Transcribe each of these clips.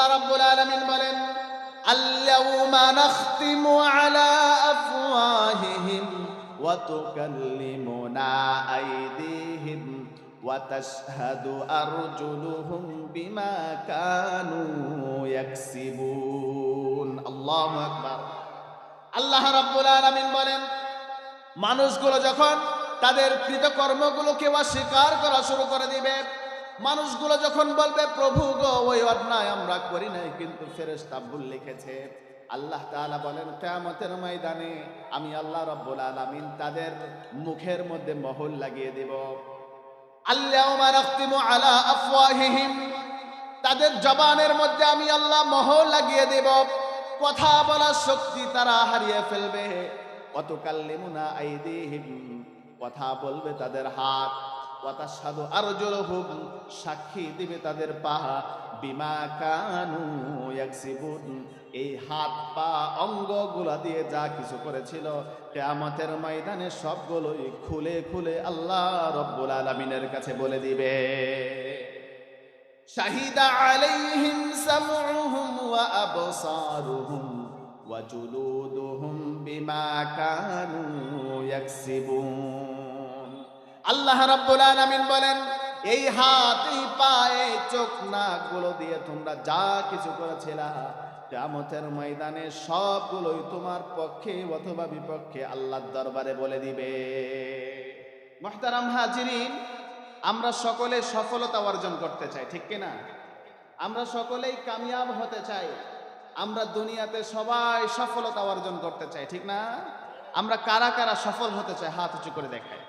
আল্লাহ রাব্বুল আলামিন বলেন, আল-ইয়াউমা নাখতিমু আলা আফওয়াহিহিম ওয়া তুকাল্লিমুনা আইদিহিম ওয়া তাশহাদু আরজুলুহুম বিমা কানু ইয়াকসিবুন। আল্লাহু আকবার। আল্লাহ রাব্বুল আলামিন বলেন, মানুষগুলো যখন তাদের কৃতকর্মগুলোকে অস্বীকার করা শুরু করে দিবে, মানুষগুলো যখন বলবে, প্রভু গো, ওই অন্যায় আমরা করি নাই, কিন্তু ফেরেশতা ভুল লিখেছে, আল্লাহ তাআলা বলেন, কিয়ামতের ময়দানে আমি আল্লাহ রাব্বুল আলামিন তাদের মুখের মধ্যে মোহর লাগিয়ে দেব। আল-ইয়াউমা নাখতিমু আলা আফওয়াহিহিম, তাদের জবানের মধ্যে আমি আল্লাহ মোহর লাগিয়ে দেব, কথা বলার শক্তি তারা হারিয়ে ফেলবে। ওয়া তুকাল্লিমুনা আইদিহিম, কথা বলবে তাদের হাত, ওয়া তাশহাদু আরজুলুহুম, সাক্ষী দিবে তাদের পা, বিমা কানু ইয়াকসিবুন, এই হাত পা অঙ্গগুলা দিয়ে যা কিছু করেছিল, কিয়ামতের ময়দানে সবগুলোই খুলে খুলে আল্লাহ রাব্বুল আলামিনের কাছে বলে দিবে। শাহিদা আলাইহিম সামউহুম ওয়া আবসারুহুম ওয়া জুলুদুহুম বিমা কানু ইয়াকসিবুন। আল্লাহ রাব্বুল আলামিন বলেন, এই হাত, এই পা, এই চোখ, নাকগুলো দিয়ে তোমরা যা কিছু করেছিলা, কিয়ামতের ময়দানে সবগুলোই তোমার পক্ষে অথবা বিপক্ষে আল্লাহর দরবারে বলে দিবে। মুহতারাম হাজিরিন, আমরা সকলে সফলতা অর্জন করতে চাই, ঠিক কিনা? আমরা সকলেই কামিয়াব হতে চাই। আমরা দুনিয়াতে সবাই সফলতা অর্জন করতে চাই, ঠিক না? আমরা কারা কারা সফল হতে চাই, হাত উঁচু করে দেখাই।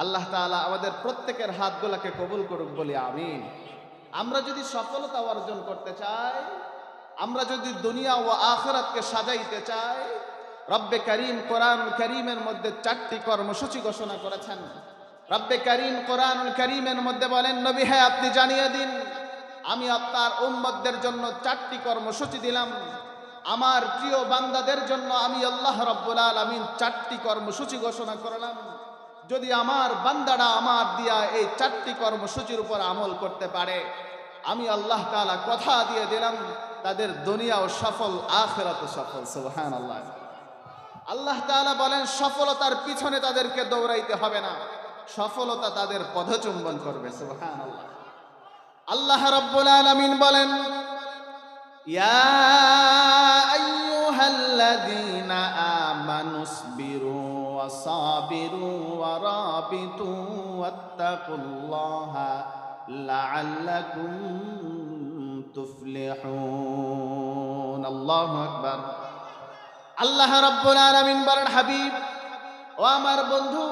আল্লাহ তাআলা আমাদের প্রত্যেকের হাতগুলোকে কবুল করুক, বলি আমিন। আমরা যদি সফলতা অর্জন করতে চাই, আমরা যদি দুনিয়া ও আখিরাতকে সাজাইতে চাই, রব্বে কারীম কোরআনুল কারীমের মধ্যে 4টি কর্মসূচি ঘোষণা করেছেন। রব্বে কারীম কোরআনুল কারীমের মধ্যে বলেন, নবী হে, আপনি জানিয়ে দিন, আমি আপনার উম্মতদের জন্য 4টি কর্মসূচি দিলাম। আমার প্রিয় বান্দাদের জন্য আমি আল্লাহ রাব্বুল আলামিন 4টি কর্মসূচি ঘোষণা করলাম। যদি আমার বান্দারা আমার দিয়া এই 4টি কর্মসূচির উপর আমল করতে পারে, আমি আল্লাহ তাআলা কথা দিয়ে দিলাম, তাদের দুনিয়াও সফল, আখিরাতও সফল। সুবহানাল্লাহ। আল্লাহ তাআলা বলেন, সফলতার পিছনে তাদেরকে দৌড়াইতে হবে না, সফলতা তাদের পদচুম্বন করবে। সুবহানাল্লাহ। আল্লাহ রাব্বুল আলামিন বলেন, ইয়া আইয়ুহাল্লাযীনা আমানুসবিরু ওয়াসাবিরু ওয়ারাবিতু ওয়াত্তাকুল্লাহা লাআল্লাকুম তুফলিহুন। আল্লাহু আকবার। আল্লাহ রাব্বুল আলামিন বলেন, হাবিব ও আমার বন্ধু,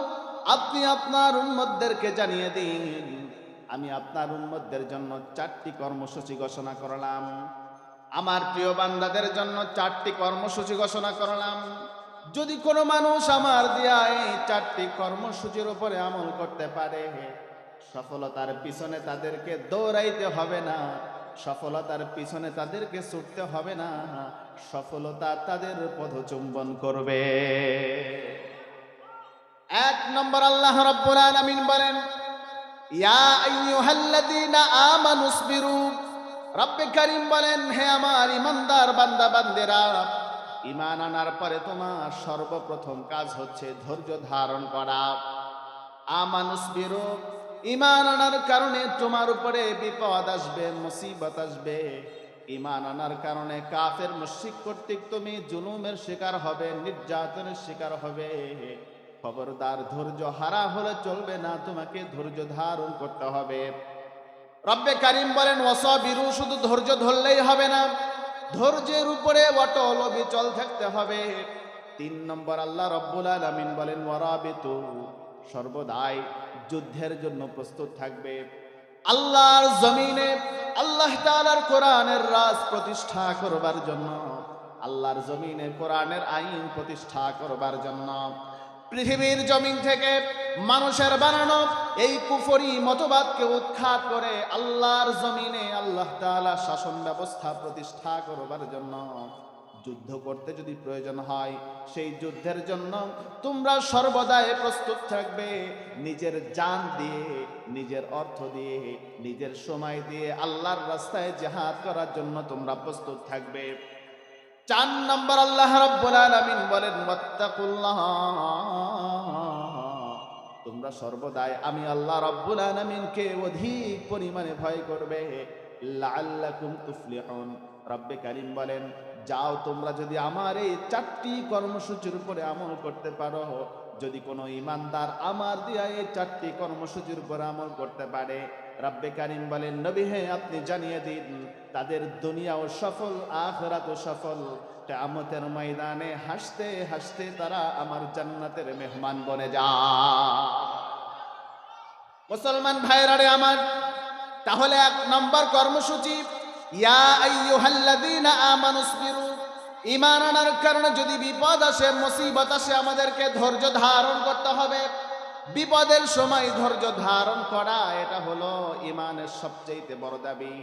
আপনি আপনার উম্মতদেরকে জানিয়ে দিন, আমি আপনার উম্মতদের জন্য 4টি কর্মসূচি ঘোষণা করলাম। আমার প্রিয় বান্দাদের জন্য 4টি কর্মসূচি ঘোষণা করলাম। যদি কোনো মানুষ আমার দেয়া এই 4টি কর্মসূচির উপরে আমল করতে পারে, সফলতার পিছনে তাদেরকে দৌড়াইতে হবে না, সফলতার পিছনে তাদেরকে ছুটতে হবে না, সফলতা তাদের পদচুম্বন করবে। 1 নম্বর, আল্লাহ রাব্বুল আলামিন বলেন, ইয়া আইয়ুহাল্লাযীনা আমানুসবিরু, রব্বে কারীম বলেন, হে আমার ইমানদার বান্দা বান্দেরা, ঈমান আনার পরে তোমার সর্বপ্রথম কাজ হচ্ছে ধৈর্য ধারণ করা। আমানুসবিরু, ঈমান আনার কারণে তোমার উপরে বিপদ আসবে, মুসিবত আসবে। ঈমান আনার কারণে কাফের মুশরিক কর্তৃক তুমি জুলুমের শিকার হবে, নির্যাতনের শিকার হবে। খবরদার, ধৈর্য হারা হলে চলবে না, তোমাকে ধৈর্য ধারণ করতে হবে। রব্বে কারীম বলেন, ওয়াসাবিরু, শুধু ধৈর্য ধরলেই হবে না, ধৈর্যের উপরে অটল অবিচল থাকতে হবে। 3 নম্বর, আল্লাহ রাব্বুল আলামিন বলেন, ওয়ারাবিতু, সর্বদাই যুদ্ধের জন্য প্রস্তুত থাকবে। আল্লাহর জমিনে আল্লাহ তাআলার কোরআনের রাজ প্রতিষ্ঠা করবার জন্য, আল্লাহর জমিনে কোরআনের আইন প্রতিষ্ঠা করবার জন্য পৃথিবীর জমিন থেকে মানুষের বানানো এই কুফরি মতবাদকে উৎখাত করে আল্লাহর জমিনে আল্লাহ তাআলা শাসন ব্যবস্থা প্রতিষ্ঠা করবার জন্য যুদ্ধ করতে যদি প্রয়োজন হয়, সেই যুদ্ধের জন্য তোমরা সর্বদাই প্রস্তুত থাকবে। নিজের জান দিয়ে, নিজের অর্থ দিয়ে, নিজের সময় দিয়ে আল্লাহর রাস্তায় জিহাদ করার জন্য তোমরা প্রস্তুত থাকবে। 4 নম্বর আল্লাহ রাব্বুল আলামিন বলেন ওয়াত্তাকুল্লাহ, তোমরা সর্বদাই আমি আল্লাহ রাব্বুল আলামিনকে অধিক পরিমাণে ভয় করবে। লাআল্লাকুম তুফলিহুন, রব্বে কারীম বলেন যাও তোমরা যদি আমার এই 4টি কর্মসূচির উপরে আমল করতে পারো, যদি কোনো ঈমানদার আমার দিয়া এই 4টি কর্মসূচির উপর আমল করতে পারে, রব্বে কারীম বলেন নবী হে আপনি জানিয়ে দিন তাদের দুনিয়াও সফল আখিরাতও সফল। কিয়ামতের ময়দানে হাসতে হাসতে তারা আমার জান্নাতের মেহমান বনে যায়। মুসলমান ভাইরা রে আমার, তাহলে 1 নম্বর কর্মসূচি ইয়া আইয়ুহাল্লাযীনা আমানুসবিরু, ঈমান আনার কারণে যদি বিপদ আসে, মুসিবত আসে, আমাদেরকে ধৈর্য ধারণ করতে হবে। বিপদের সময় ধৈর্য ধারণ করা এটা হলো ঈমানের সবচেয়ে বড় দাবি।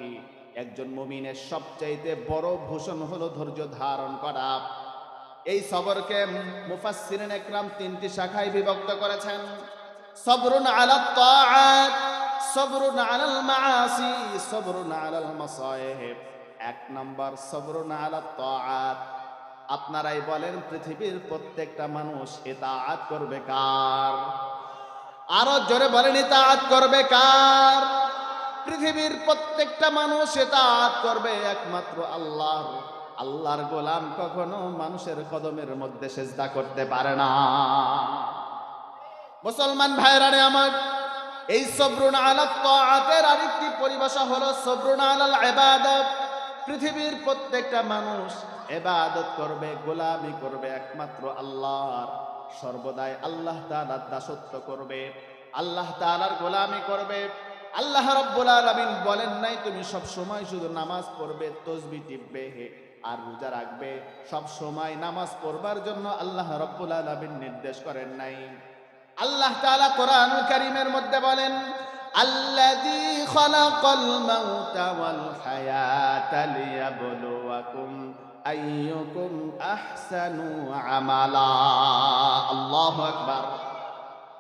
একজন মুমিনের সবচেয়ে বড় ভূষণ হলো ধৈর্য ধারণ করা। এই সবরকে মুফাসসিরিন ইকরাম 3টি শাখায় বিভক্ত করেছেন। সবরুন আলাত তাআত, সবরুন আলাল মাআসি, সবরুন আলাল মাসায়েব। 1 নম্বর সবরুন আলাত তাআত, আপনারাই বলেন পৃথিবীর প্রত্যেকটা মানুষ ইতাআত করবে কার? আরো জোরে বলেন ইতাআত করবে কার? পৃথিবীর প্রত্যেকটা মানুষ ইতাআত করবে একমাত্র আল্লাহর। আল্লাহর গোলাম কখনো মানুষের কদমের মধ্যে সিজদা করতে পারে না। মুসলমান ভাইরা রে আমার, এই সবরুন আলাত তাআতের আরেকটি পরিভাষা হলো সবরুন আলাল ইবাদত। পৃথিবীর প্রত্যেকটা মানুষ ইবাদত করবে, গোলামি করবে একমাত্র আল্লাহর। সর্বদাই আল্লাহ তাআলার দাসত্ব করবে, আল্লাহ তাআলার গোলামি করবে। আল্লাহ রাব্বুল আলামিন বলেন নাই তুমি সব সময় শুধু নামাজ পড়বে, তাসবিহ টিপবে আর রোজা রাখবে। সব সময় নামাজ পড়বার জন্য আল্লাহ রাব্বুল আলামিন নির্দেশ করেন নাই। আল্লাহ তাআলা কোরআনুল কারীমের মধ্যে বলেন আল্লাযী খালাকাল মাউতা ওয়াল হায়াতা লিয়াবলুয়াকুম আইয়ুকুম আহসানু আমালা। আল্লাহু আকবার।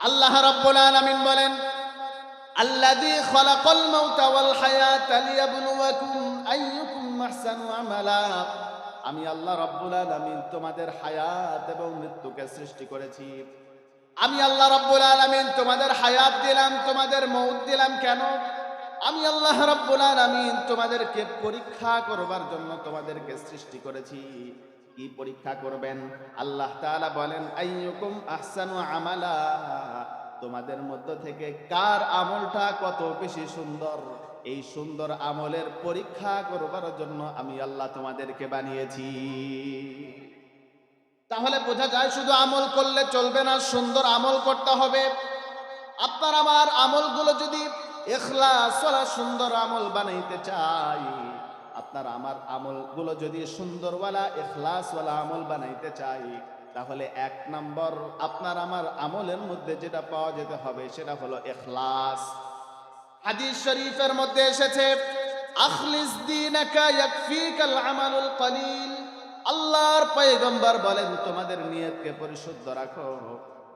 আল্লাহ রাব্বুল আলামিন বলেন আল্লাযী খালাকাল মাউতা ওয়াল হায়াতা লিয়াবলুয়াকুম আইয়ুকুম আহসানু আমালা। আমি আল্লাহ রাব্বুল আলামিন তোমাদের হায়াত এবং মৃত্যুকে সৃষ্টি করেছি। আমি আল্লাহ রাব্বুল আলামিন তোমাদের হায়াত দিলাম, তোমাদের মউত দিলাম কেন? আমি আল্লাহ রাব্বুল আলামিন তোমাদেরকে পরীক্ষা করবার জন্য তোমাদেরকে সৃষ্টি করেছি। কি পরীক্ষা করবেন? আল্লাহ তাআলা বলেন আইয়ুকুম আহসানু আমালা, তোমাদের মধ্য থেকে কার আমলটা কত বেশি সুন্দর, এই সুন্দর আমলের পরীক্ষা করবার জন্য আমি আল্লাহ তোমাদেরকে বানিয়েছি। তাহলে বোঝা যায় শুধু আমল করলে চলবে না, সুন্দর আমল করতে হবে। আপনার আমার আমলগুলো যদি ইখলাস ওয়ালা সুন্দর আমল বানাইতে চাই, আপনার আমার আমলগুলো যদি সুন্দরওয়ালা ইখলাসওয়ালা আমল বানাইতে চাই, তাহলে 1 নম্বর আপনার আমার আমলের মধ্যে যেটা পাওয়া যেতে হবে সেটা হলো ইখলাস। হাদিস শরীফের মধ্যে এসেছে আখলিস দীনাকা ইয়াকফিকাল আমালুল কলিল। আল্লাহর পয়গম্বর বলেন তোমাদের নিয়তকে পরিশুদ্ধ রাখো।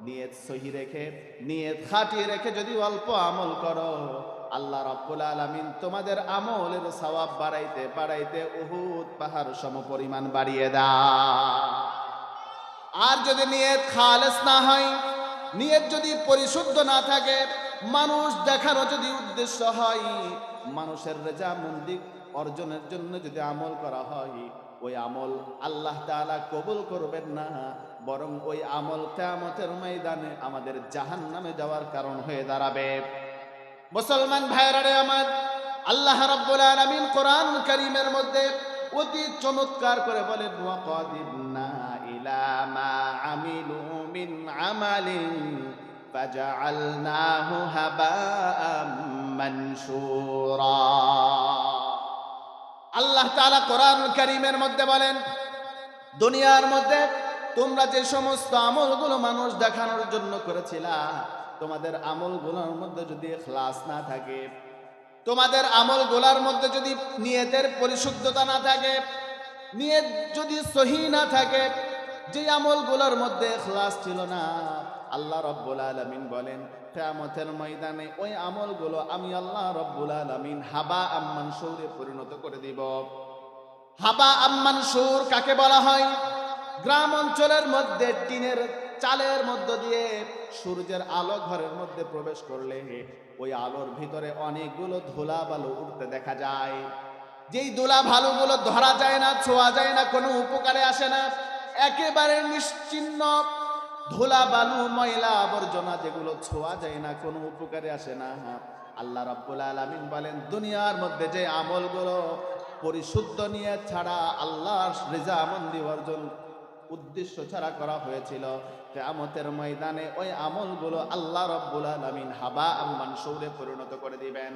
নিয়ত সহি রেখে, নিয়ত খাঁটি রেখে যদি অল্প আমল করো, আল্লাহ রাব্বুল আলামিন তোমাদের আমলের সওয়াব বাড়াইতে বাড়াইতে উহুদ পাহাড় সমপরিমাণ বাড়িয়ে দেয়। আর যদি নিয়ত খালেস না হয়, নিয়ত যদি পরিশুদ্ধ না থাকে, মানুষ দেখানো যদি উদ্দেশ্য হয়, মানুষের রেজামন্দি অর্জনের জন্য যদি আমল করা হয়, ওই আমল আল্লাহ তাআলা কবুল করবেন না, বরং ওই আমল কিয়ামতের ময়দানে আমাদের জাহান্নামে যাওয়ার কারণ হয়ে দাঁড়াবে। মুসলমান ভাইরা রে আমার, আল্লাহ রাব্বুল আলামিন কোরআন কারীমের মধ্যে অতি চমৎকার করে বলেন ওয়াকাদিমনা ইলা মা আমিলু মিন আমালিন ফাজআলনাহু হাবাআম মানসুরা। আল্লাহ তাআলা কোরআন কারীমের মধ্যে বলেন দুনিয়ার মধ্যে তোমরা যে সমস্ত আমলগুলো মানুষ দেখানোর জন্য করেছিলা, তোমাদের আমলগুলোর মধ্যে যদি ইখলাস না থাকে, তোমাদের আমলগুলোর মধ্যে যদি নিয়তের পরিশুদ্ধতা না থাকে, নিয়ত যদি সহি না থাকে, যে আমলগুলোর মধ্যে ইখলাস ছিল না, আল্লাহ রাব্বুল আলামিন বলেন কিয়ামতের ময়দানে ওই আমলগুলো আমি আল্লাহ রাব্বুল আলামিন হাবা মানসুরে পরিণত করে দিব। হাবা মানসুর কাকে বলা হয়? গ্রাম অঞ্চলের মধ্যে টিনের চালের মধ্য দিয়ে সূর্যের আলো ঘরের মধ্যে প্রবেশ করলে ওই আলোর ভিতরে অনেকগুলো ধুলা বালু উঠতে দেখা যায়। যেই ধুলা ভালুগুলো ধরা যায় না, ছোঁয়া যায় না, কোনো উপকারে আসে না, একেবারে নিশ্চিহ্ন ধুলা বালু ময়লা আবর্জনা, যেগুলো ছোঁয়া যায় না, কোনো উপকারে আসে না। আল্লাহ রাব্বুল আলামিন বলেন, দুনিয়ার মধ্যে যে আমলগুলো পরিশুদ্ধ নিয়ে ছাড়া আল্লাহর রিজামন্দি অর্জন উদ্দেশ্য ছাড়া করা হয়েছিল, কিয়ামতের ময়দানে ওই আমলগুলো আল্লাহ রাব্বুল আলামিন হাবা মানসুরে পরিণত করে দিবেন।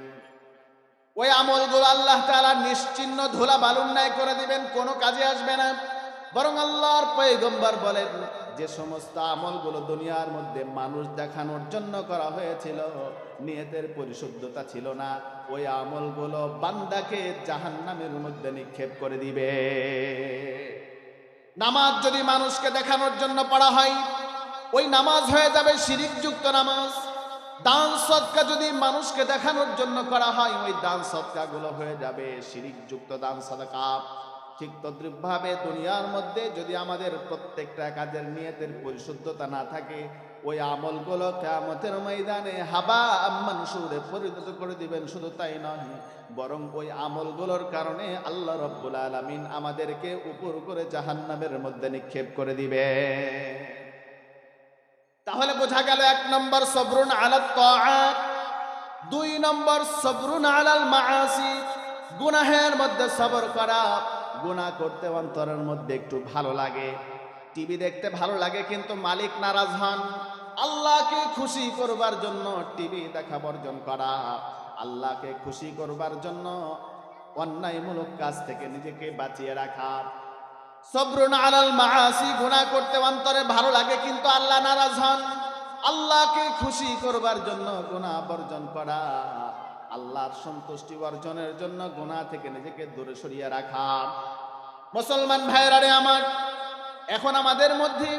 ওই আমলগুলো আল্লাহ তাআলা নিশ্চিহ্ন ধুলা বালুর ন্যায় করে দিবেন, কোনো কাজে আসবে না। বরং আল্লাহর পয়গম্বর বলেন, যে সমস্ত আমলগুলো দুনিয়ার মধ্যে মানুষ দেখানোর জন্য করা হয়েছিল, নিয়তের পরিশুদ্ধতা ছিল না, ওই আমলগুলো বান্দাকে জাহান্নামের মধ্যে নিক্ষেপ করে দিবে। নামাজ যদি মানুষকে দেখানোর জন্য পড়া হয়, ওই নামাজ হয়ে যাবে শিরিকযুক্ত নামাজ। দান সদকা যদি মানুষকে দেখানোর জন্য করা হয়, ওই দান সদকাগুলো হয়ে যাবে শিরিকযুক্ত দান সদকা। ঠিক তদ্রূপভাবে দুনিয়ার মধ্যে যদি আমাদের প্রত্যেকটা কাজের নিয়তের পরিশুদ্ধতা না থাকে, ওই আমলগুলো কিয়ামতের ময়দানে হাবা মানসুরে পরিণত করে দিবেন। শুধু তাই নয়, বরং ওই আমলগুলোর কারণে আল্লাহ রাব্বুল আলামিন আমাদেরকে উপর করে জাহান্নামের মধ্যে নিক্ষেপ করে দিবে। তাহলে বোঝা গেল, 1 নম্বর সবরুন আলাত তাআত, 2 নম্বর সবরুন আলাল মাআসি, গুনাহের মধ্যে সবর করা। গুনাহ করতে অন্তরের মধ্যে একটু ভালো লাগে, টিভি দেখতে ভালো লাগে, কিন্তু মালিক নারাজ হন। আল্লাহকে খুশি করবার জন্য টিভি দেখা বর্জন করা, আল্লাহকে খুশি করবার জন্য অন্যায়মূলক কাজ থেকে নিজেকে বাঁচিয়ে রাখা। সবরুন আলাল মাআসি, গুনাহ করতে অন্তরে ভালো লাগে কিন্তু আল্লাহ নারাজ হন। আল্লাহকে খুশি করবার জন্য গুনাহ বর্জন করা, আল্লাহর সন্তুষ্টি অর্জনের জন্য গুনাহ থেকে নিজেকে দূরে সরিয়ে রাখা। মুসলমান ভাইরা রে আমার, এখন আমাদের মধ্যে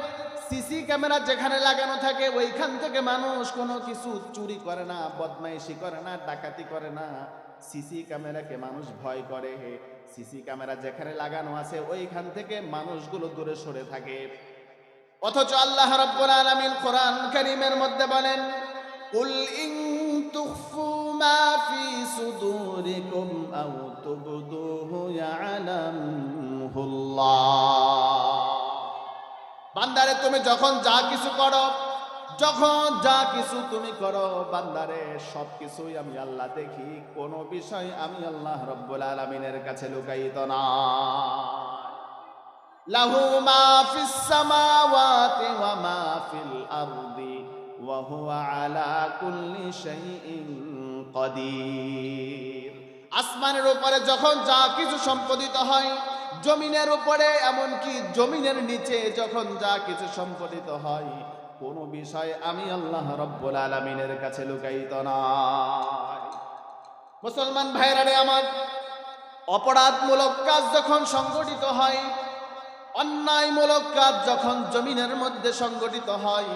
সিসি ক্যামেরা যেখানে লাগানো থাকে, ওইখান থেকে মানুষ কোনো কিছু চুরি করে না, বদমাইশি করে না, ডাকাতি করে না। সিসি ক্যামেরাকে মানুষ ভয় করে। সিসি ক্যামেরা যেখানে লাগানো আছে ওইখান থেকে মানুষগুলো দূরে সরে থাকে। অথচ আল্লাহ রাব্বুল আলামিন কোরআন কারীমের মধ্যে বলেন, কুল ইন তুখফু মা ফি সুদুরিকুম আও তুবদুহু ইয়ালামুহুল্লাহ। বান্দারে, তুমি যখন যা কিছু করো, যখন যা কিছু তুমি করো, বান্দারে, সব কিছুই আমি আল্লাহ দেখি। কোন বিষয় আমি আল্লাহ রাব্বুল আলামিনের কাছে লুকায়িত না। লাহু মা ফিস সামাওয়াতি ওয়া মা ফিল আরদি ওয়া হুয়া আলা কুল্লি শাইইন কাদির। আসমানের উপরে যখন যা কিছু সম্পাদিত হয়, জমিনের উপরে এমনকি জমিনের নিচে যখন যা কিছু সম্পাদিত হয়, কোন বিষয় আমি আল্লাহ রাব্বুল আলামিনের কাছে লুকায়িত নয়। মুসলমান ভাইরা রে আমার, অপরাধমূলক কাজ যখন সংগঠিত হয়, অন্যায়মূলক কাজ যখন জমিনের মধ্যে সংগঠিত হয়,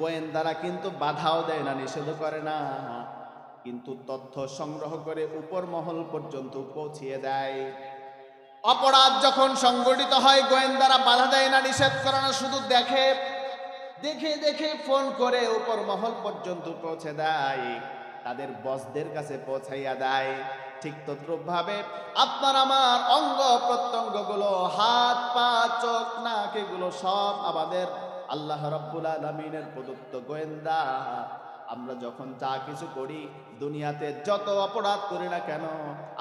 গোয়েন্দারা কিন্তু বাধাও দেয় না, নিষেধ করে না, কিন্তু তথ্য সংগ্রহ করে উপর মহল পর্যন্ত পৌঁছিয়ে দেয়। অপরাধ যখন সংগঠিত হয়, গোয়েন্দারা বাধা দেয় না, নিষেধ করে না, শুধু দেখে, দেখে দেখে ফোন করে উপর মহল পর্যন্ত পৌঁছে দেয়, তাদের বসদের কাছে পৌঁছাইয়া দেয়। ঠিক তদ্রূপভাবে আপনার আমার অঙ্গ প্রত্যঙ্গগুলো, হাত পা চোখ নাক, এগুলো সব আমাদের আল্লাহ রাব্বুল আলামিনের প্রদত্ত গোয়েন্দা। আমরা যখন যা কিছু করি, দুনিয়াতে যত অপরাধ করি না কেন,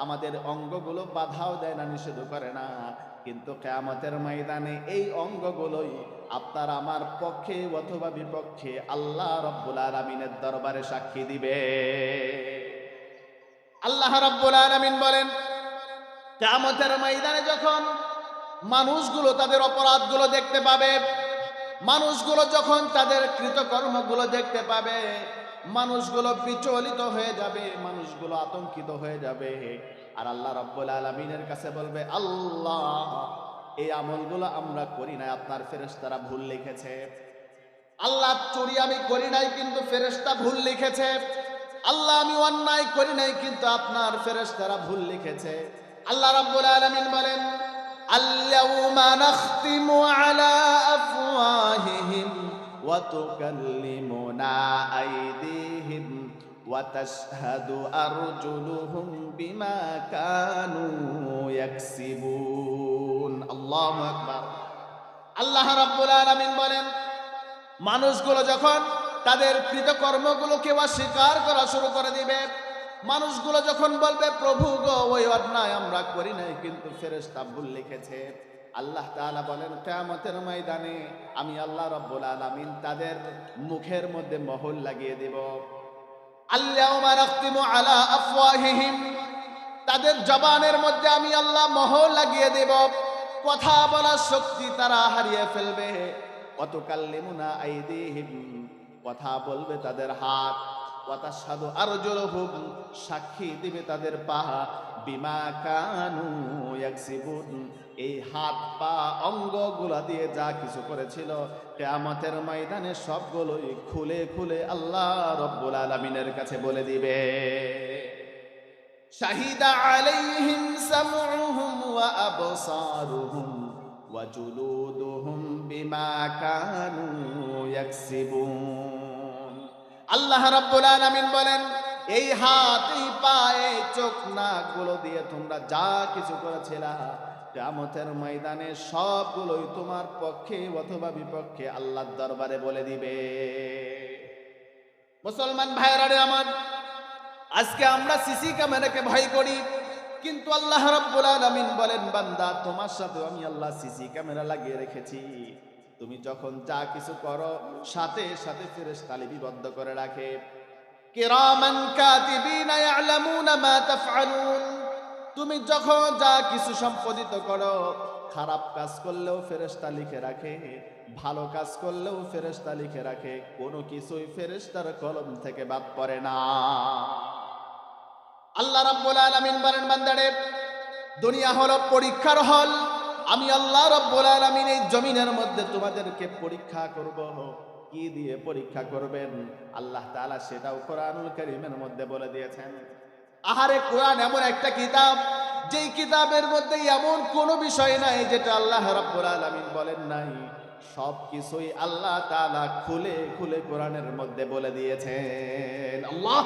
আমাদের অঙ্গগুলো বাধাও দেয় না, নিষেধ করে না, কিন্তু কিয়ামতের ময়দানে এই অঙ্গগুলোই আপনার আমার পক্ষে অথবা বিপক্ষে আল্লাহ রাব্বুল আলামিনের দরবারে সাক্ষী দিবে। আল্লাহ রাব্বুল আলামিন বলেন, কিয়ামতের ময়দানে যখন মানুষগুলো তাদের অপরাধগুলো দেখতে পাবে, মানুষগুলো যখন তাদের কৃতকর্মগুলো দেখতে পাবে, মানুষগুলো বিচলিত হয়ে যাবে, মানুষগুলো আতঙ্কিত হয়ে যাবে। আর আল্লাহ রাব্বুল আলামিনের কাছে বলবে, আল্লাহ, এই আমলগুলো আমরা করি না, আপনার ফেরেশতারা ভুল লিখেছে। আল্লাহ চুরি আমি করি নাই কিন্তু ফেরেশতা ভুল লিখেছে। আল্লাহ আমি অন্যায় করি নাই কিন্তু আপনার ফেরেশতারা ভুল লিখেছে। আল্লাহ রাব্বুল আলামিন বলেন, আল-ইয়াউমা নাখতিমু আলা আফওয়াহিহিম ওয়া তুকাল্লিমুনা আইদিহিম ওয়া তাশহাদু আরজুলুহুম বিমা কানু ইয়াকসিবুন। আল্লাহু আকবার। আল্লাহ রাব্বুল আলামিন বলেন, মানুষগুলো যখন তাদের কৃতকর্মগুলোকে অস্বীকার করা শুরু করে দিবে, মানুষগুলো যখন বলবে প্রভু গো ওই অন্যায় আমরা করি নাই কিন্তু ফেরেশতা ভুল লিখেছে, আল্লাহ তাআলা বলেন কিয়ামতের ময়দানে আমি আল্লাহ রাব্বুল আলামিন তাদের মুখের মধ্যে মোহর লাগিয়ে দেব। আল-ইয়াউমা নাখতিমু আলা আফওয়াহিহিম, তাদের জবানের মধ্যে আমি আল্লাহ মোহর লাগিয়ে দেব, কথা বলার শক্তি তারা হারিয়ে ফেলবে। ওয়া তুকাল্লিমুনা আইদিহিম, কথা বলবে তাদের হাত, ওয়া তাশহাদু আরজুলুহুম, সাক্ষী দিবে তাদের পা, বিমা কানু ইয়াকসিবুন, এই হাত পা অঙ্গগুলা দিয়ে যা কিছু করেছিল কিয়ামতের ময়দানে সবগুলোই খুলে খুলে আল্লাহ রাব্বুল আলামিনের কাছে বলে দিবে। শাহিদা আলাইহিম সামউহুম ওয়া আবসারুহুম ওয়া জুলুদুহুম বিমা কানু ইয়াকসিবুন। আল্লাহ রাব্বুল আলামিন বলেন, এই হাত, এই পা, এই চোখ, নাকগুলো দিয়ে তোমরা যা কিছু করেছিলা কিয়ামতের ময়দানে সবগুলোই তোমার পক্ষে অথবা বিপক্ষে আল্লাহর দরবারে বলে দিবে। মুসলমান ভাইরা রে আমার, আজকে আমরা সিসি ক্যামেরাকে ভয় করি, কিন্তু আল্লাহ রাব্বুল আলামিন বলেন বান্দা তোমার সাথে আমি আল্লাহ সিসি ক্যামেরা লাগিয়ে রেখেছি। তুমি যখন যা কিছু করো সাথে সাথে ফেরেশতা লিপিবদ্ধ করে রাখে। কিরামান কাতিবিনা ইয়ালামুনা মা তাফআলুন, তুমি যখন যা কিছু সম্পাদিত করো, খারাপ কাজ করলেও ফেরেশতা লিখে রাখে, ভালো কাজ করলেও ফেরেশতা লিখে রাখে, কোনো কিছুই ফেরেশতার কলম থেকে বাদ পড়ে না। আল্লাহ রাব্বুল আলামিন বলেন বান্দারে, দুনিয়া হলো পরীক্ষার হল, আমি আল্লাহ রাব্বুল আলামিন এই জমিনের মধ্যে তোমাদেরকে পরীক্ষা করব। কি দিয়ে পরীক্ষা করবেন আল্লাহ তাআলা সেটাও কোরআনুল কারীমের মধ্যে বলে দিয়েছেন। আহারে, কোরআন এমন একটা কিতাব, যেই কিতাবের মধ্যে এমন কোনো বিষয় নাই যেটা আল্লাহ রাব্বুল আলামিন বলেন নাই। সব কিছুই আল্লাহ তাআলা খুলে খুলে কোরআনের মধ্যে বলে দিয়েছেন। আল্লাহ,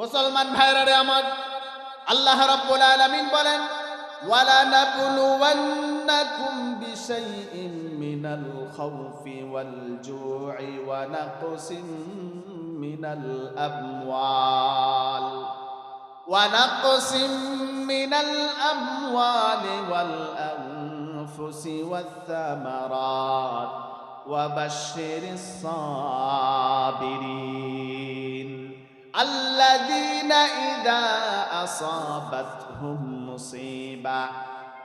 মুসলমান ভাইরা রে আমার, আল্লাহ রাব্বুল আলামিন বলেন, ওয়ালা নাবলুওয়ান্নাকুম বিশাইইন মিনাল খাউফি ওয়াল জু'i ওয়া নাকসিম মিনাল আমওয়াল ওয়াল আনফুসি ওয়াথ থামারাত ওয়া বাশশিরিস সাবিরিন আল্লাযীনা ইযা আসাবাতহুম মুসিবা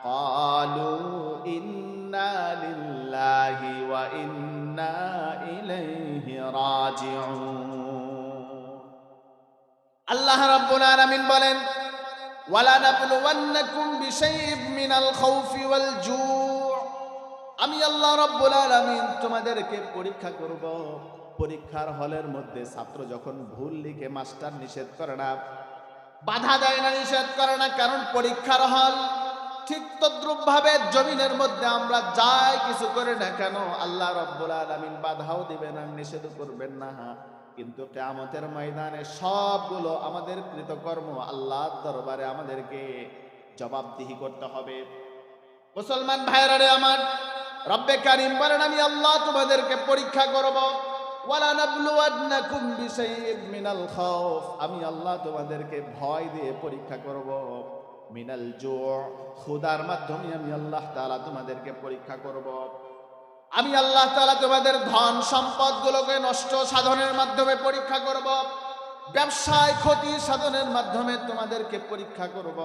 ক্বালু ইন্না লিল্লাহি ওয়া ইন্না ইলাইহি রাজিউন। আল্লাহ রাব্বুল আলামিন বলেন, ওয়ালা নাবলুওয়ান্নাকুম বিশাইইন মিনাল খাউফি ওয়াল জু', আমি আল্লাহ রাব্বুল আলামিন তোমাদেরকে পরীক্ষা করব। পরীক্ষার হলের মধ্যে ছাত্র যখন ভুল লিখে মাস্টার নিষেধ করে না, বাধা দেয় না, নিষেধ করে না, কারণ পরীক্ষার হল। ঠিক তদ্রূপ ভাবে জমিনের মধ্যে আমরা যাই কিছু করে না কেন আল্লাহ রাব্বুল আলামিন বাধাও দিবেন না, নিষেধও করবেন না, কিন্তু কিয়ামতের ময়দানে সবগুলো আমাদের কৃতকর্ম আল্লাহর দরবারে আমাদেরকে জবাবদিহি করতে হবে। মুসলমান ভাইরা রে আমার, রব্বে কারীম বলেন, আমি আল্লাহ তোমাদেরকে পরীক্ষা করব। ওয়ালা নাবলুওয়ান্নাকুম বিশাইইন মিনাল খাউফ, আমি আল্লাহ তোমাদেরকে ভয় দিয়ে পরীক্ষা করব। মিনাল জু', ক্ষুধার মাধ্যমে আমি আল্লাহ তাআলা তোমাদেরকে পরীক্ষা করব। আমি আল্লাহ তাআলা তোমাদের ধন সম্পদগুলোকে নষ্ট সাধনের মাধ্যমে পরীক্ষা করব। ব্যবসায় ক্ষতি সাধনের মাধ্যমে তোমাদেরকে পরীক্ষা করব।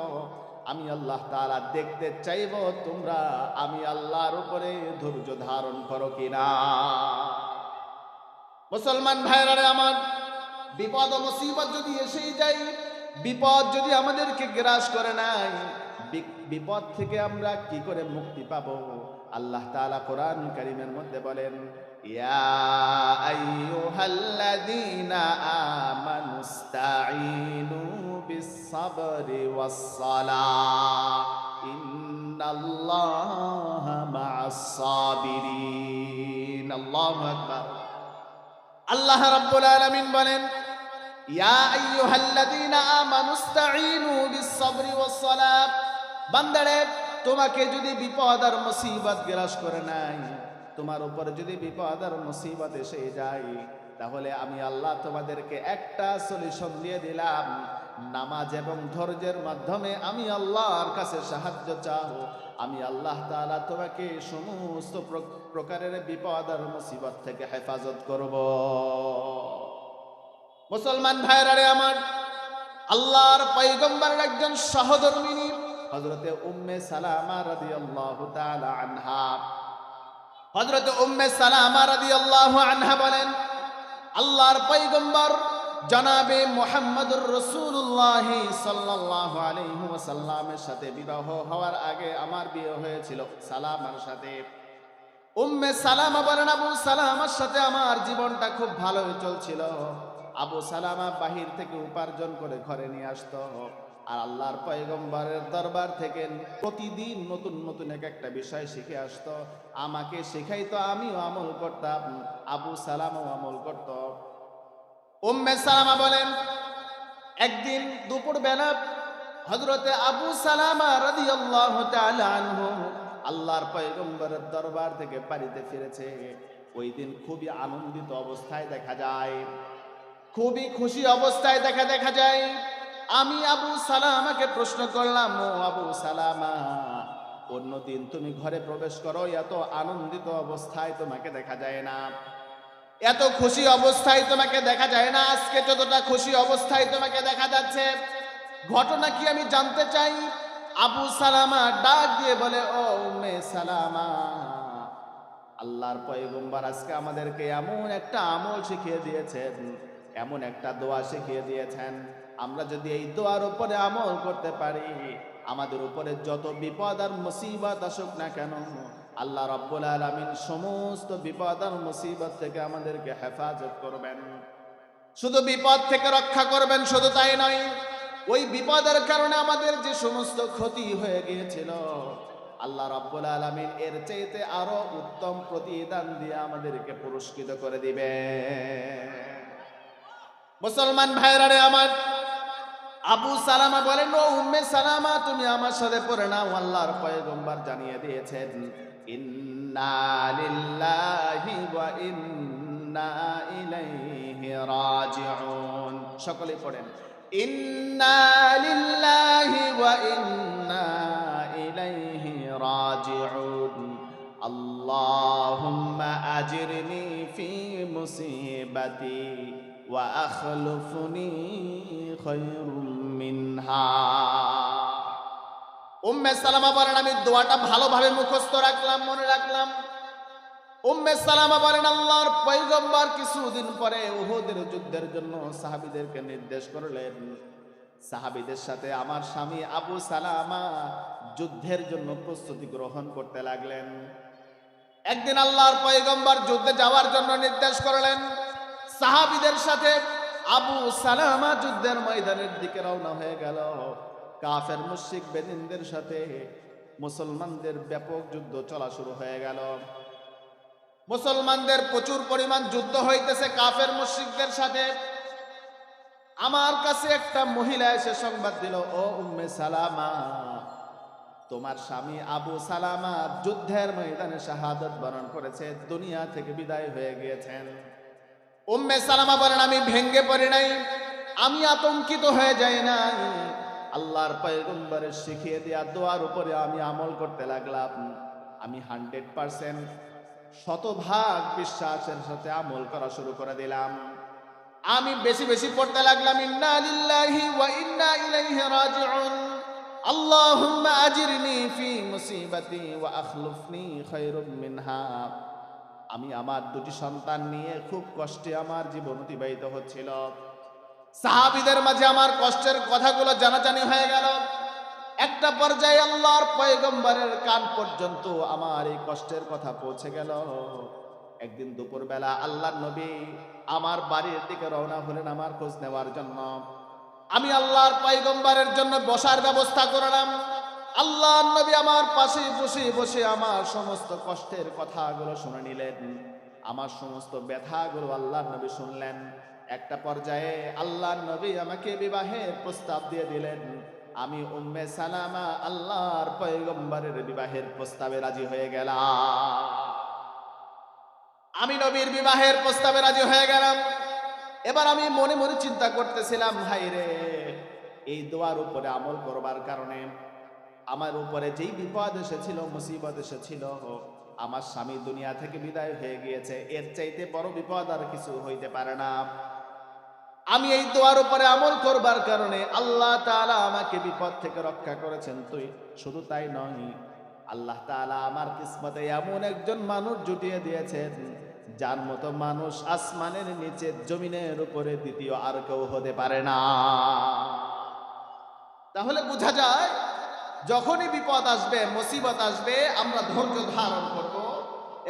আমি আল্লাহ তাআলা দেখতে চাইব তোমরা আমি আল্লাহর উপরে ধৈর্য ধারণ করো কিনা। মুসলমান ভাইরা রে আমার, বিপদ ও মুসিবত যদি এসেই যায়, বিপদ যদি আমাদেরকে গ্রাস করে নাই, বিপদ থেকে আমরা কি করে মুক্তি পাবো? আল্লাহ তাআলা কোরআন কারীমের মধ্যে বলেন, ইয়া আইয়ুহাল্লাযীনা আমানুস্তাঈনু বিস-সাবরি ওয়াস-সালাহ ইন্নাল্লাহা মা'আস-সাবিরিন। আল্লাহু আকবার। আল্লাহ রাব্বুল আলামিন বলেন, ইয়া আইয়ুহাল্লাযীনা আমানুস্তাঈনু বিস-সাবরি ওয়াস-সালাহ, বান্দারে তোমাকে যদি বিপদ আর মুসিবত গ্রাস করে নাই, তোমার উপর যদি বিপদ আর মুসিবত এসে যায়, তাহলে আমি আল্লাহ তোমাদেরকে একটা সলিউশন দিয়ে দিলাম। নামাজ এবং ধৈর্যের মাধ্যমে আমি আল্লাহর কাছে সাহায্য চাও। আমি আল্লাহ তাআলা তোমাকে সমস্ত প্রকারের বিপদ আর মুসিবত থেকে হেফাজত করব। মুসলমান ভাইরা আমার, আল্লাহর পয়গম্বরের একজন সহধর্মিনী হযরতে উম্মে সালামা রাদিয়াল্লাহু তাআলা আনহা, হযরতে উম্মে সালামা রাদিয়াল্লাহু আনহা বলেন, আল্লাহর পয়গম্বর জনাবে মুহাম্মদুর রাসূলুল্লাহ সাল্লাল্লাহু আলাইহি ওয়াসাল্লামের সাথে বিবাহ হওয়ার আগে আমার বিয়ে হয়েছিল সালামার সাথে। উম্মে সালামা বলেন, আবু সালামার সাথে আমার জীবনটা খুব ভালোই চলছিল। আবু সালামা বাহির থেকে উপার্জন করে ঘরে নিয়ে আসতো, আর আল্লাহর পয়গম্বরের দরবার থেকে প্রতিদিন নতুন নতুন একটা বিষয় শিখে আসতো। আমাকে শেখাইতো, আমিও আমল করতাম, আবু সালামাও আমল করত। উম্মে সালামা বলেন, একদিন দুপুর বেলা হযরতে আবু সালামা রাদিয়াল্লাহু তাআলা আনহু আল্লাহর পয়গম্বরের দরবার থেকে বাড়িতে ফিরেছে। ওই দিন খুবই আনন্দিত অবস্থায় দেখা যায়, খুবই খুশি অবস্থায় দেখা যায়। আমি আবু সালামাকে প্রশ্ন করলাম, ও আবু সালামা, অন্যদিন তুমি ঘরে প্রবেশ করো, এত আনন্দিত অবস্থায় তোমাকে দেখা যায় না, এত খুশি অবস্থায় তোমাকে দেখা যায় না, আজকে যতটা খুশি অবস্থায় তোমাকে দেখা যাচ্ছে, ঘটনা কি আমি জানতে চাই। আবু সালামা ডাক দিয়ে বলে, ও উম্মে সালামা, আল্লাহর পয়গম্বর আজকে আমাদেরকে এমন একটা আমল শিখিয়ে দিয়েছেন, এমন একটা দোয়া শিখিয়ে দিয়েছেন, আমরা যদি এই দোয়ার উপরে আমল করতে পারি, আমাদের উপরে যত বিপদ আর মুসিবত আসুক না কেন, আল্লাহ রাব্বুল আলামিন সমস্ত বিপদ আর মুসিবত থেকে আমাদেরকে হেফাজত করবেন। শুধু বিপদ থেকে রক্ষা করবেন শুধু তাই নয়, ওই বিপদের কারণে আমাদের যে সমস্ত ক্ষতি হয়ে গিয়েছিল, আল্লাহ রাব্বুল আলামিন এর চাইতে আরো উত্তম প্রতিদান দিয়ে আমাদেরকে পুরস্কৃত করে দিবেন। মুসলমান ভাইরা রে আমার, আবু সালামা বলেন, ও উম্মে সালামা, তুমি আমার সাথে পড়ে নাও, আল্লাহর পয়গম্বর জানিয়ে দিয়েছেন, ইন্না লিল্লাহি ওয়া ইন্না ইলাইহি রাজিউন। সকলে পড়েন, ইন্না লিল্লাহি ওয়া ইন্না ইলাইহি রাজিউন। আল্লাহুম্মা আজিরনি ফি মুসিবাতি ওয়া আখলুফনি খায়রুম মিনহা। উম্মে সালামা বলেন, আমি দোয়াটা ভালোভাবে মুখস্থ রাখলাম, মনে রাখলাম। উম্মে সালামা বলেন, আল্লাহর পয়গম্বর কিছুদিন পরে উহুদের যুদ্ধের জন্য সাহাবীদেরকে নির্দেশ করলেন। সাহাবীদের সাথে আমার স্বামী আবু সালামা যুদ্ধের জন্য প্রস্তুতি গ্রহণ করতে লাগলেন। একদিন আল্লাহর পয়গম্বর যুদ্ধে যাওয়ার জন্য নির্দেশ করলেন। সাহাবীদের সাথে আবু সালামা যুদ্ধের ময়দানের দিকে রওনা হয়ে গেল। কাফের মুশরিক বেদিনদের সাথে মুসলমানদের ব্যাপক যুদ্ধ চলা শুরু হয়ে গেল। মুসলমানদের প্রচুর পরিমাণ যুদ্ধ হইতেছে কাফের মুশরিকদের সাথে। আমার কাছে একটা মহিলা এসে সংবাদ দিল, ও উম্মে সালামা, তোমার স্বামী আবু সালামা যুদ্ধের ময়দানে শাহাদাত বরণ করেছে, দুনিয়া থেকে বিদায় হয়ে গিয়েছেন। উম্মে সালামা বলেন, আমি ভেঙ্গে পড়ি নাই, আমি আতঙ্কিত হয়ে যাই নাই, আল্লাহর পয়গম্বরের শিখিয়ে দেয়া দোয়ার উপরে আমি আমল করতে লাগলাম। আমি 100% শতভাগ বিশ্বাসের সাথে আমল করা শুরু করে দিলাম। আমি বেশি বেশি পড়তে লাগলাম, ইন্না লিল্লাহি ওয়া ইন্না ইলাইহি রাজিউন। আল্লাহুম্মা আজিরনি ফি মুসিবাতি ওয়া আখলুফনি খায়রুম মিনহা। আমি আমার দুটি সন্তান নিয়ে খুব কষ্টে আমার জীবন অতিবাহিত হচ্ছিল। সাহাবীদের মাঝে আমার কষ্টের কথাগুলো জানাজানি হয়ে গেল। একটা পর্যায়ে আল্লাহর পয়গম্বরের কান পর্যন্ত আমার এই কষ্টের কথা পৌঁছে গেল। একদিন দুপুরবেলা আল্লাহর নবী আমার বাড়ির দিকে রওনা হলেন আমার খোঁজ নেওয়ার জন্য। আমি আল্লাহর পয়গম্বরের জন্য বসার ব্যবস্থা করলাম। আল্লাহর নবী আমার পাশে বসে বসে আমার সমস্ত কষ্টের কথাগুলো শুনে নিলেন, আমার সমস্ত ব্যথাগুলো আল্লাহর নবী শুনলেন। একটা পর্যায়ে আল্লাহর নবী আমাকে বিবাহের প্রস্তাব দিয়ে দিলেন। আমি উম্মে সালামা আল্লাহর পয়গম্বরের বিবাহের প্রস্তাবে রাজি হয়ে গেলাম। আমি নবীর বিবাহের প্রস্তাবে রাজি হয়ে গেলাম। এবার আমি মনে মনে চিন্তা করতেছিলাম, হাই রে, এই দোয়ার উপরে আমল করবার কারণে আমার উপরে যেই বিপদ এসেছিল, মুসিবত এসেছিল, আমার স্বামী দুনিয়া থেকে বিদায় হয়ে গিয়েছে, এর চাইতে বড় বিপদ আর কিছু হইতে পারে না। আমি এই দোয়ার উপরে আমল করবার কারণে আল্লাহ তাআলা আমাকে বিপদ থেকে রক্ষা করেছেন। তুই শুধু তাই নয়, আল্লাহ তাআলা আমার কিসমতে এমন একজন মানুষ জুটিয়ে দিয়েছেন যার মতো মানুষ আসমানের নিচে জমিনের উপরে দ্বিতীয় আর কেউ হতে পারে না। তাহলে বোঝা যায় যখনই বিপদ আসবে, মুসিবত আসবে, আমরা ধৈর্য ধারণ করব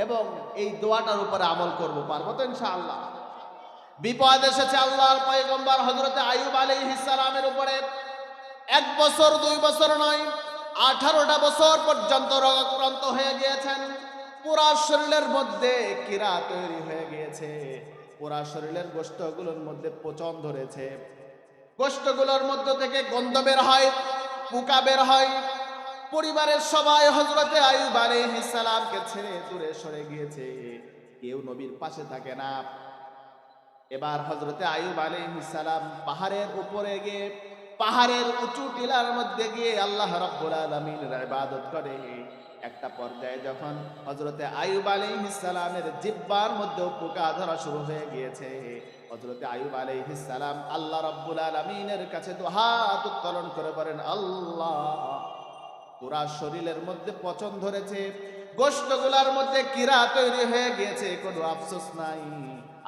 এবং এই দোয়াটার উপরে আমল করব। পারবো তো ইনশাআল্লাহ? বিপদ এসেছে আল্লাহর পয়গম্বর হযরতে আইয়ুব আলাইহিস সালামের উপরে। 1 বছর 2 বছর নয়, 18টা বছর পর্যন্ত রোগাক্রান্ত হয়ে গিয়েছেন। পুরা শরীরের মধ্যে কিরা তৈরি হয়ে গিয়েছে, পুরা শরীরের গোশতগুলোর মধ্যে পচন ধরেছে, গোশতগুলোর মধ্য থেকে গন্ধ বের হয়, পোকা বের হয়। পরিবারের সবাই হযরতে আইয়ুব আলাইহিস সালামকে ছেড়ে দূরে সরে গিয়েছে, কেউ নবীর পাশে থাকে না। এবার হযরতে আইয়ুব আলাইহিস সালাম পাহাড়ের উপরে গিয়ে, পাহাড়ের উঁচু টিলার মধ্যে গিয়ে আল্লাহ রাব্বুল আলামিনের ইবাদত করে। একটা পর্যায়ে যখন হযরতে আইয়ুব আলাইহিস সালামের জিহ্বার মধ্যে পোকা ধরা শুরু হয়ে গিয়েছে, হযরতে আইয়ুব আলাইহিস সালাম আল্লাহ রাব্বুল আলামিনের কাছে দুহাত উত্তোলন করে বলেন, আল্লাহ, পুরা শরীরের মধ্যে পচন ধরেছে, গোশতগুলোর মধ্যে কিরা তৈরি হয়ে গিয়েছে, কোনো আফসোস নাই,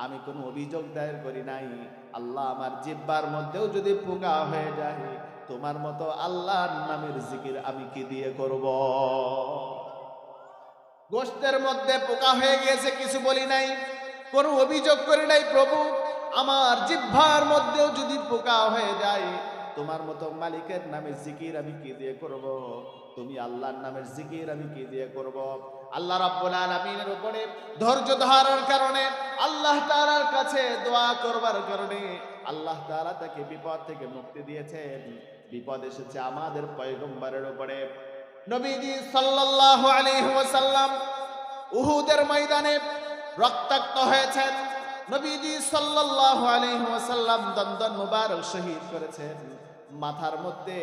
আমি কোনো অভিযোগ দায়ের করি নাই। আল্লাহ, আমার জিহ্বার মধ্যেও যদি পোকা হয়ে যায়, তোমার মতো আল্লাহর নামের জিকির আমি কি দিয়ে করব? গোশতের মধ্যে পোকা হয়ে গিয়েছে, কিছু বলি নাই, কোনো অভিযোগ করি নাই। প্রভু, আমার জিহ্বার মধ্যেও যদি পোকা হয়ে যায়, তোমার মতো মালিকের নামের জিকির আমি কি দিয়ে করব? তুমি আল্লাহর নামের জিকির আমি কি দিয়ে করব? আল্লাহ রাব্বুল আলামিনের উপরে ধৈর্য ধারণের কারণে, আল্লাহ তাআলার কাছে দোয়া করবার কারণে আল্লাহ তাআলা তাকে বিপদ থেকে মুক্তি দিয়েছেন। বিপদ এসেছে আমাদের পয়গম্বরের উপরে। নবীজি সাল্লাল্লাহু আলাইহি ওয়াসাল্লাম উহুদের ময়দানে রক্তাক্ত হয়েছেন। নবীজি সাল্লাল্লাহু আলাইহি ওয়াসাল্লাম দন্দন মুবারক শহীদ করেছেন। মাথার মধ্যে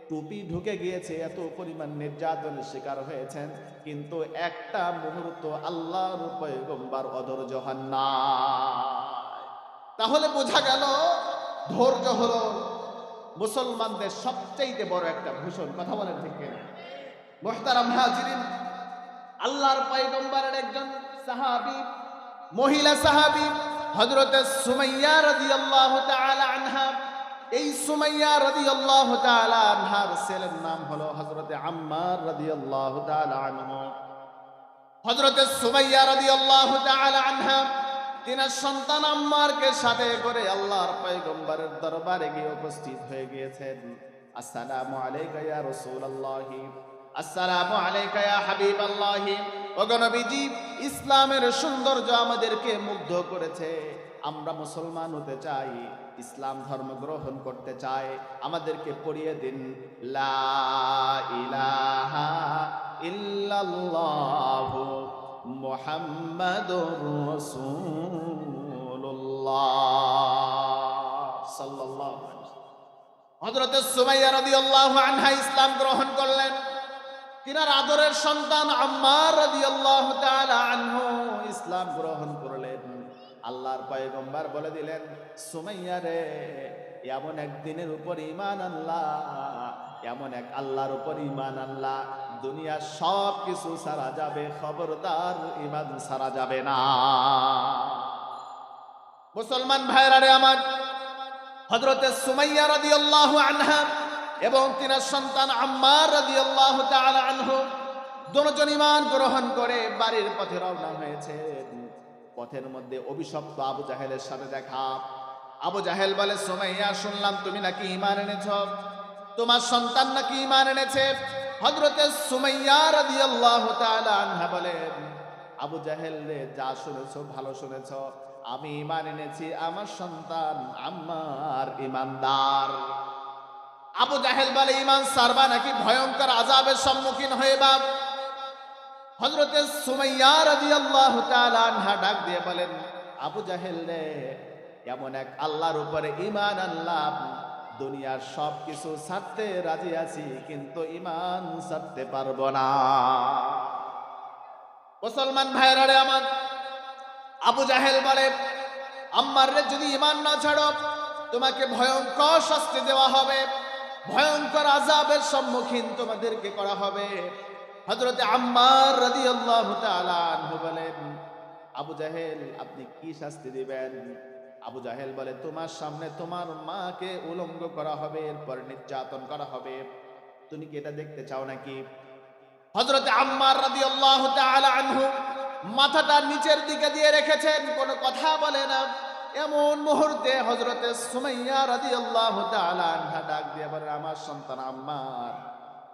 টুপি ঢুকে গিয়েছে, এত পরিমাণ নির্যাতনের শিকার হয়েছেন, কিন্তু একটা মুহূর্ত আল্লাহর পয়গম্বর অধৈর্য হন না। তাহলে বোঝা গেল ধৈর্য হলো মুসলমানদের সবচেয়ে বড় একটা ভূষণ। কথা বলেন ঠিক কিনা? মুহতারাম হাজিরিন, আল্লাহর পয়গম্বরের একজন সাহাবী, মহিলা সাহাবী হযরতে সুমাইয়া রাদিয়াল্লাহু তাআলা আনহা। এই সুমাইয়া রাদিয়াল্লাহু তাআলা আনহার ছেলের নাম হলো হযরতে আম্মার রাদিয়াল্লাহু তাআলা আনহু। হযরতে সুমাইয়া রাদিয়াল্লাহু তাআলা আনহা তিনার সন্তান আম্মারকে সাথে করে আল্লাহর পয়গম্বরের দরবারে গিয়ে উপস্থিত হয়ে গিয়েছেন। আসসালামু আলাইকা ইয়া রাসূলুল্লাহ, আসসালামু আলাইকা ইয়া হাবিবাল্লাহ। ওগো নবীজি, ইসলামের সৌন্দর্য আমাদেরকে মুগ্ধ করেছে, আমরা মুসলমান হতে চাই, ইসলাম ধর্ম গ্রহণ করতে চাই, আমাদেরকে পড়িয়ে দিন লা ইলাহা ইল্লাল্লাহু মুহাম্মাদুর রাসূলুল্লাহ সাল্লাল্লাহু আলাইহি ওয়াসাল্লাম। হযরত সুমাইয়া রাদিয়াল্লাহু আনহা ইসলাম গ্রহণ করলেন। তিনার আদরের সন্তান আম্মার রাদিয়াল্লাহু তাআলা আনহু ইসলাম গ্রহণ করলেন। আল্লাহর পয়গম্বর বলে দিলেন, সুমাইয়া রে, এমন একদিনের উপর ঈমান আনলা, এমন এক আল্লাহর উপর ঈমান আনলা, দুনিয়ার সব কিছু সারা যাবে, খবরদার ঈমান সারা যাবে না। মুসলমান ভাইরা রে আমার, হযরতে সুমাইয়া রাদিয়াল্লাহু আনহা এবং তিনার সন্তান আম্মার রাদিয়াল্লাহু তাআলা আনহু দুজন ঈমান গ্রহণ করে বাড়ির পথে রওনা হয়েছে। পথের মধ্যে অভিশপ্ত আবু জাহেলের সাথে দেখা। আবু জাহেল বলে, সুমাইয়া, শুনলাম তুমি নাকি ঈমান এনেছ, তোমার সন্তান নাকি ঈমান এনেছে। হযরতে সুমাইয়া রাদিয়াল্লাহু তাআলা আনহা বলেন, আবু জাহেল রে, যা শুনেছো ভালো শুনেছো, আমি ঈমান এনেছি, আমার সন্তান আম্মার ঈমানদার। আবু জাহেল বলে, ঈমান সারবা নাকি ভয়ঙ্কর আযাবের সম্মুখীন হইবা? হযরতে সুমাইয়া রাদিয়াল্লাহু তাআলা আনহা ডাক দিয়ে বলেন, আবু জাহেল রে, এমন এক আল্লাহর উপরে ঈমান আনলাম, দুনিয়ার সব কিছু ছাড়তে রাজি আছি, কিন্তু ঈমান ছাড়তে পারবো না। মুসলমান ভাইরা রে আমার, আবু জাহেল বলে, আম্মার রে, যদি ঈমান না ছাড়ো তোমাকে ভয়ঙ্কর শাস্তি দেওয়া হবে, ভয়ঙ্কর আযাবের সম্মুখীন তোমাদেরকে করা হবে। হযরতে আম্মার রাদিয়াল্লাহু তাআলা আনহু বলেন, আবু জাহেল, আপনি কি শাস্তি দিবেন? আবু জাহেল বলে, তোমার সামনে তোমার মাকে উলঙ্গ করা হবে, এরপর নির্যাতন করা হবে, তুমি কি এটা দেখতে চাও নাকি? হযরতে আম্মার রাদিয়াল্লাহু তাআলা আনহু মাথাটা নিচের দিকে দিয়ে রেখেছেন, কোনো কথা বলে না। এমন মুহূর্তে হযরতে সুমাইয়া রাদিয়াল্লাহু তাআলা আনহা ডাক দিয়ে বলেন, আমার সন্তান আম্মার,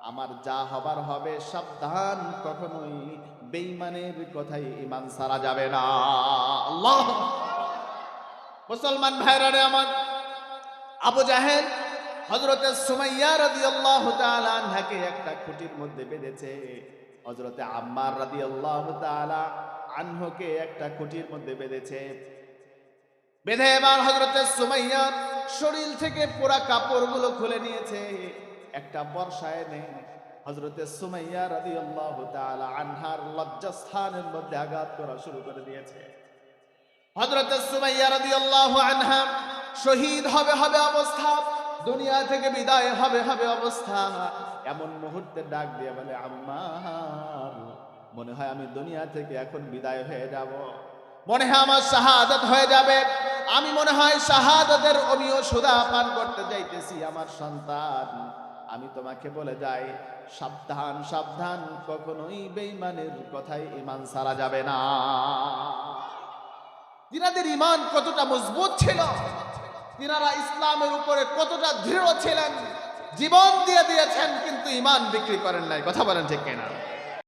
আমার যা হবার হবে, সাবধান, কখনোই বেঈমানের কথাই ঈমান ছাড়া যাবে না। আল্লাহ! মুসলমান ভাইরা রে আমার, আবু জাহেল হযরতে সুমাইয়া রাদিয়াল্লাহু তাআলা আনহাকে একটা খুঁটির মধ্যে বেঁধেছে, হযরতে আম্মার রাদিয়াল্লাহু তাআলা আনহুকে একটা খুঁটির মধ্যে বেঁধেছে। বেঁধে এবার হযরতে সুমাইয়ার শরীর থেকে পুরা কাপড়গুলো খুলে নিয়েছে, একটা বর্ষা এনে হযরতে সুমাইয়া রাদিয়াল্লাহু তাআলা আনহার লজ্জাস্থানের মধ্যে আঘাত করা শুরু করে দিয়েছে। হযরতে সুমাইয়া রাদিয়াল্লাহু আনহা শহীদ হবে অবস্থা, দুনিয়া থেকে বিদায় হবে অবস্থা। এমন মুহূর্তে ডাক দিয়ে বলে, আম্মার, মনে হয় আমি দুনিয়া থেকে এখন বিদায় হয়ে যাব, মনে হয় আমার শাহাদাত হয়ে যাবে, আমি মনে হয় শাহাদাতের অমীয় সুধা পান করতে যাইতেছি। আমার সন্তান, আমি তোমাকে বলে যাই, সাবধান সাবধান, কখনোই বেঈমানের কথায় ঈমান ছাড়া যাবে না। তিনাদের ঈমান কতটা মজবুত ছিল, তিনারা ইসলামের উপরে কতটা দৃঢ় ছিলেন, জীবন দিয়ে দিয়েছেন, কিন্তু ঈমান বিক্রি করেন নাই। কথা বলেন ঠিক কিনা?